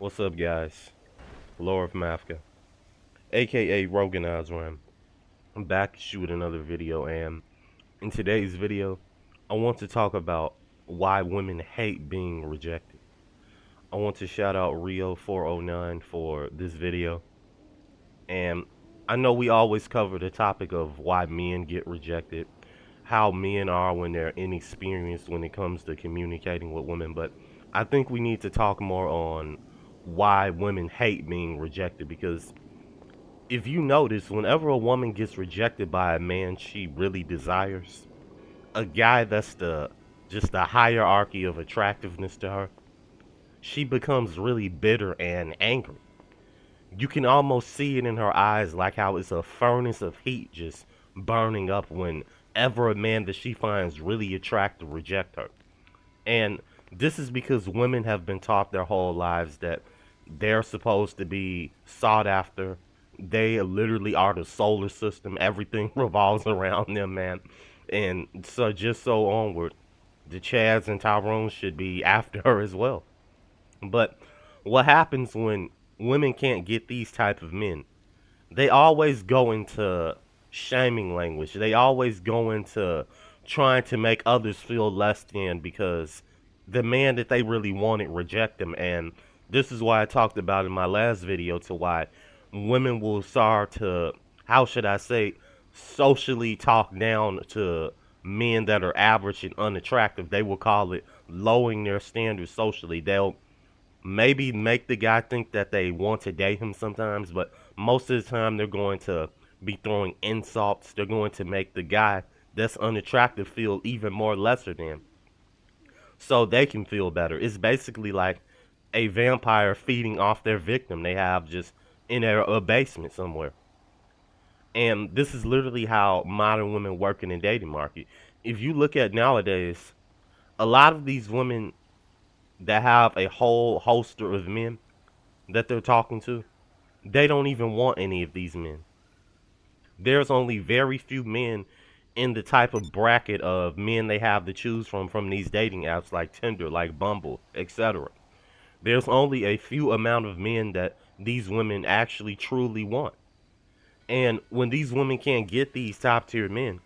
What's up, guys? Laura of Mafka, aka Rogan Azram. I'm back to shoot another video, and in today's video, I want to talk about why women hate being rejected. I want to shout out Rio409 for this video, and I know we always cover the topic of why men get rejected, how men are when they're inexperienced when it comes to communicating with women, but I think we need to talk more on why women hate being rejected because if you notice, whenever a woman gets rejected by a man she really desires, a guy that's the just the hierarchy of attractiveness to her, she becomes really bitter and angry. You can almost see it in her eyes, like how it's a furnace of heat just burning up whenever a man that she finds really attractive reject her. And this is because women have been taught their whole lives that they're supposed to be sought after. They literally are the solar system. Everything revolves around them, man. And so just so onward, the Chads and Tyrones should be after her as well. But what happens when women can't get these type of men? They always go into shaming language. They always go into trying to make others feel less than because the man that they really wanted reject them. And this is why I talked about in my last video to why women will start to, how should I say, socially talk down to men that are average and unattractive. They will call it lowering their standards socially. They'll maybe make the guy think that they want to date him sometimes, but most of the time they're going to be throwing insults. They're going to make the guy that's unattractive feel even more lesser than, so they can feel better. It's basically like a vampire feeding off their victim they have just in a basement somewhere. And this is literally how modern women work in the dating market. If you look at nowadays, a lot of these women that have a whole holster of men that they're talking to, they don't even want any of these men. There's only very few men in the type of bracket of men they have to choose from these dating apps like Tinder, like Bumble, etc. There's only a few amount of men that these women actually truly want. And when these women can't get these top tier men,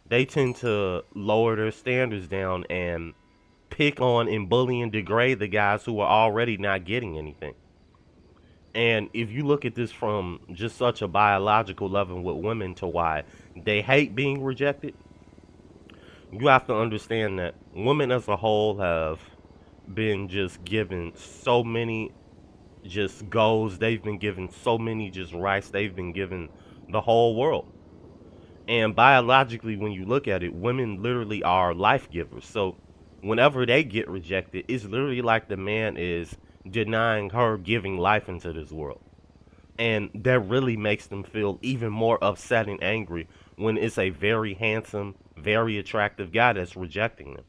they tend to lower their standards down and pick on and bully and degrade the guys who are already not getting anything. And if you look at this from just such a biological level with women to why they hate being rejected, you have to understand that women as a whole have been just given so many just goals. They've been given so many just rights. They've been given the whole world. And biologically, when you look at it, women literally are life givers. So whenever they get rejected, it's literally like the man is denying her giving life into this world. And that really makes them feel even more upset and angry when it's a very handsome, very attractive guy that's rejecting them.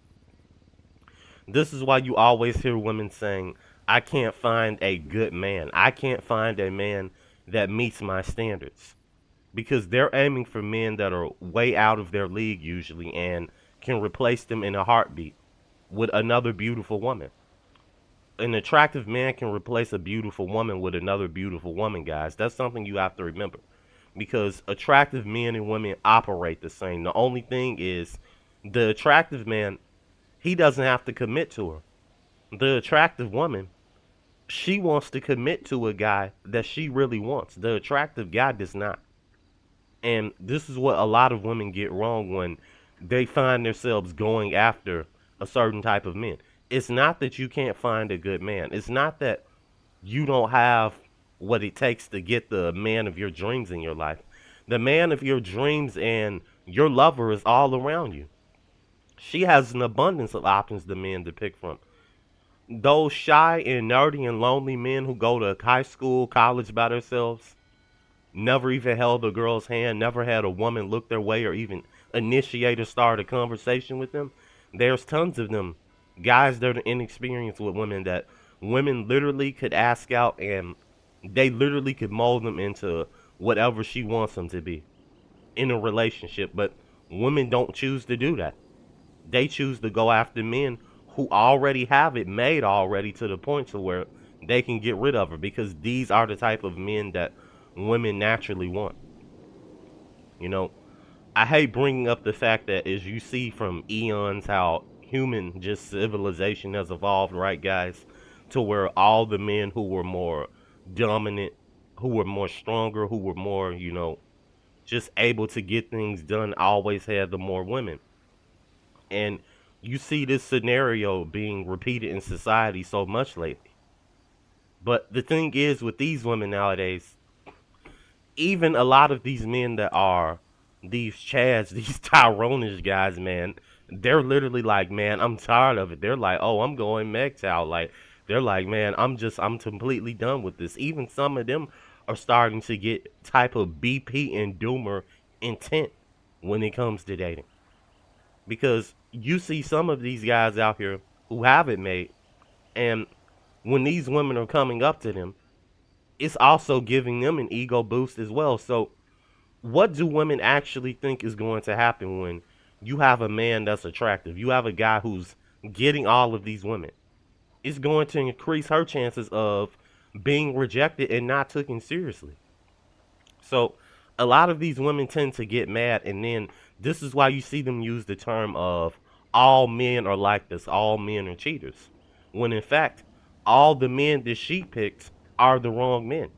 This is why you always hear women saying, I can't find a good man. I can't find a man that meets my standards. Because they're aiming for men that are way out of their league usually and can replace them in a heartbeat with another beautiful woman. An attractive man can replace a beautiful woman with another beautiful woman, guys. That's something you have to remember. Because attractive men and women operate the same. The only thing is the attractive man, he doesn't have to commit to her. The attractive woman, she wants to commit to a guy that she really wants. The attractive guy does not. And this is what a lot of women get wrong when they find themselves going after a certain type of men. It's not that you can't find a good man. It's not that you don't have what it takes to get the man of your dreams in your life. The man of your dreams and your lover is all around you. She has an abundance of options to men to pick from. Those shy and nerdy and lonely men who go to high school, college by themselves, never even held a girl's hand, never had a woman look their way or even initiate or start a conversation with them. There's tons of them. Guys that are inexperienced with women that women literally could ask out and they literally could mold them into whatever she wants them to be in a relationship. But women don't choose to do that. They choose to go after men who already have it made already to the point to where they can get rid of her because these are the type of men that women naturally want. You know, I hate bringing up the fact that as you see from eons how human just civilization has evolved, right, guys, to where all the men who were more dominant, who were more stronger, who were more, just able to get things done always had the more women. And you see this scenario being repeated in society so much lately. But the thing is with these women nowadays, even a lot of these men that are these Chads, these Tyronish guys, man, they're literally like, man, I'm tired of it. They're like, oh, I'm going MGTOW. Like, they're like, man, I'm completely done with this. Even some of them are starting to get type of BP and Doomer intent when it comes to dating. Because you see some of these guys out here who have it made, and when these women are coming up to them, it's also giving them an ego boost as well. So what do women actually think is going to happen when you have a man that's attractive? You have a guy who's getting all of these women. It's going to increase her chances of being rejected and not taken seriously. So a lot of these women tend to get mad, and then this is why you see them use the term of all men are like this, all men are cheaters. When in fact, all the men that she picks are the wrong men.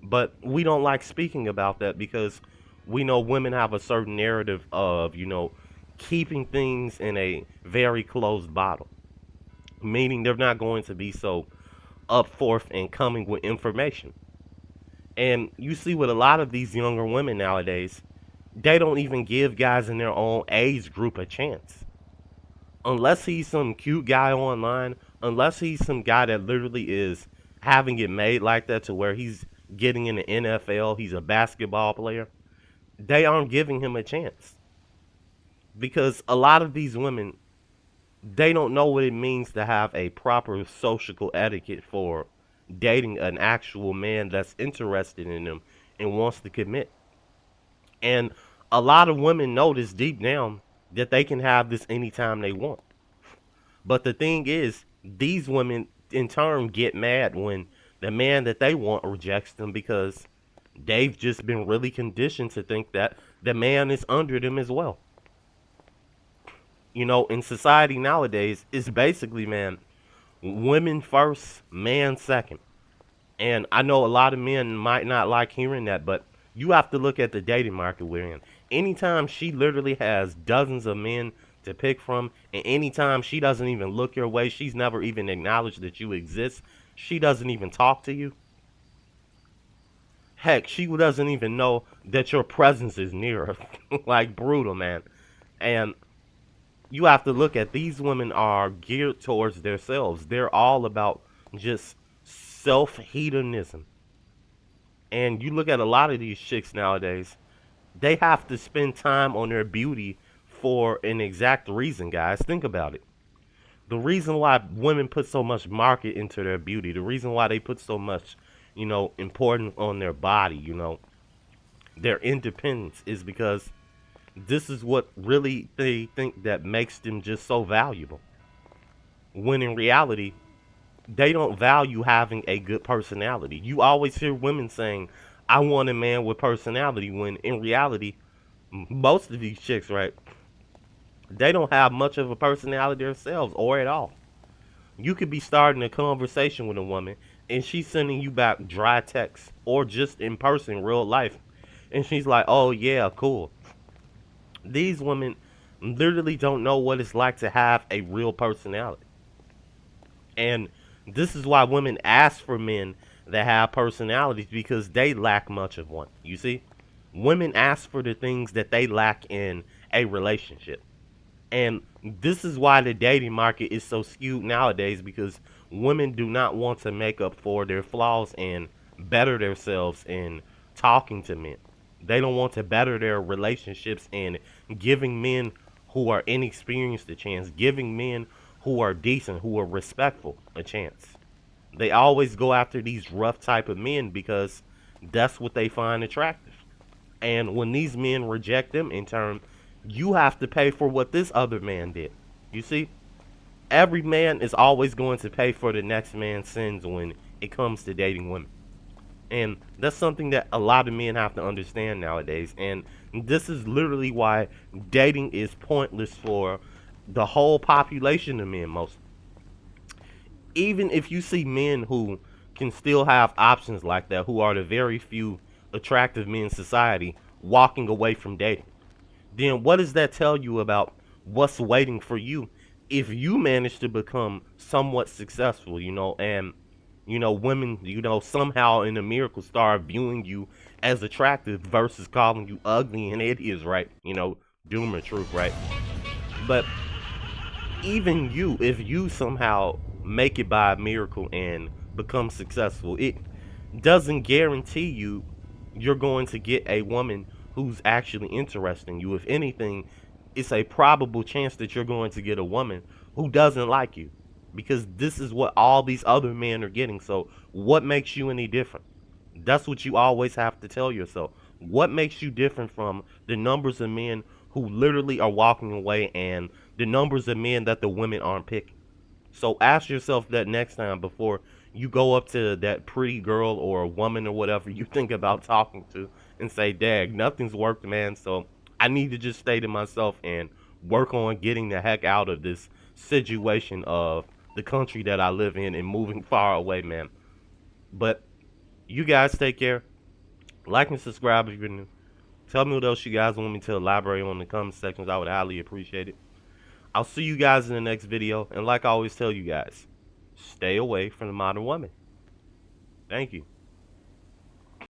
But we don't like speaking about that because we know women have a certain narrative of, keeping things in a very closed bottle, meaning they're not going to be so up forth and coming with information. And you see with a lot of these younger women nowadays, they don't even give guys in their own age group a chance. Unless he's some cute guy online, unless he's some guy that literally is having it made like that to where he's getting in the NFL, he's a basketball player, they aren't giving him a chance. Because a lot of these women, they don't know what it means to have a proper social etiquette for dating an actual man that's interested in them and wants to commit. And a lot of women know this deep down that they can have this anytime they want. But the thing is, these women in turn get mad when the man that they want rejects them because they've just been really conditioned to think that the man is under them as well. In society nowadays, it's basically, man, women first, man second. And I know a lot of men might not like hearing that, but you have to look at the dating market we're in. Anytime she literally has dozens of men to pick from, and anytime she doesn't even look your way, she's never even acknowledged that you exist, she doesn't even talk to you. Heck, she doesn't even know that your presence is near her. Like, brutal, man. And you have to look at these women are geared towards themselves. They're all about just self-hedonism. And you look at a lot of these chicks nowadays, they have to spend time on their beauty for an exact reason, guys. Think about it. The reason why women put so much market into their beauty, the reason why they put so much, importance on their body, their independence is because this is what really they think that makes them just so valuable. When in reality, they don't value having a good personality. You always hear women saying, I want a man with personality, when in reality, most of these chicks, right, they don't have much of a personality themselves or at all. You could be starting a conversation with a woman and she's sending you back dry text or just in person, real life. And she's like, oh yeah, cool. These women literally don't know what it's like to have a real personality. And this is why women ask for men that have personalities because they lack much of one. You see? Women ask for the things that they lack in a relationship. And this is why the dating market is so skewed nowadays because women do not want to make up for their flaws and better themselves in talking to men. They don't want to better their relationships and giving men who are inexperienced a chance, giving men who are decent, who are respectful a chance. They always go after these rough type of men because that's what they find attractive. And when these men reject them in turn, you have to pay for what this other man did. You see? Every man is always going to pay for the next man's sins when it comes to dating women. And that's something that a lot of men have to understand nowadays. And this is literally why dating is pointless for the whole population of men. Most, even if you see men who can still have options like that, who are the very few attractive men in society walking away from dating, then what does that tell you about what's waiting for you if you manage to become somewhat successful, and women, somehow in a miracle start viewing you as attractive versus calling you ugly and hideous, right? Doom or truth, right? But even you, if you somehow make it by a miracle and become successful, it doesn't guarantee you're going to get a woman who's actually interested in you. If anything, it's a probable chance that you're going to get a woman who doesn't like you, because this is what all these other men are getting. So what makes you any different? That's what you always have to tell yourself. What makes you different from the numbers of men who literally are walking away, and the numbers of men that the women aren't picking? So ask yourself that next time before you go up to that pretty girl or a woman or whatever you think about talking to and say, "Dag, nothing's worked, man. So I need to just stay to myself and work on getting the heck out of this situation of the country that I live in and moving far away, man." But you guys take care. Like and subscribe if you're new. Tell me what else you guys want me to elaborate on in the comment sections. I would highly appreciate it. I'll see you guys in the next video. And like I always tell you guys, stay away from the modern woman. Thank you.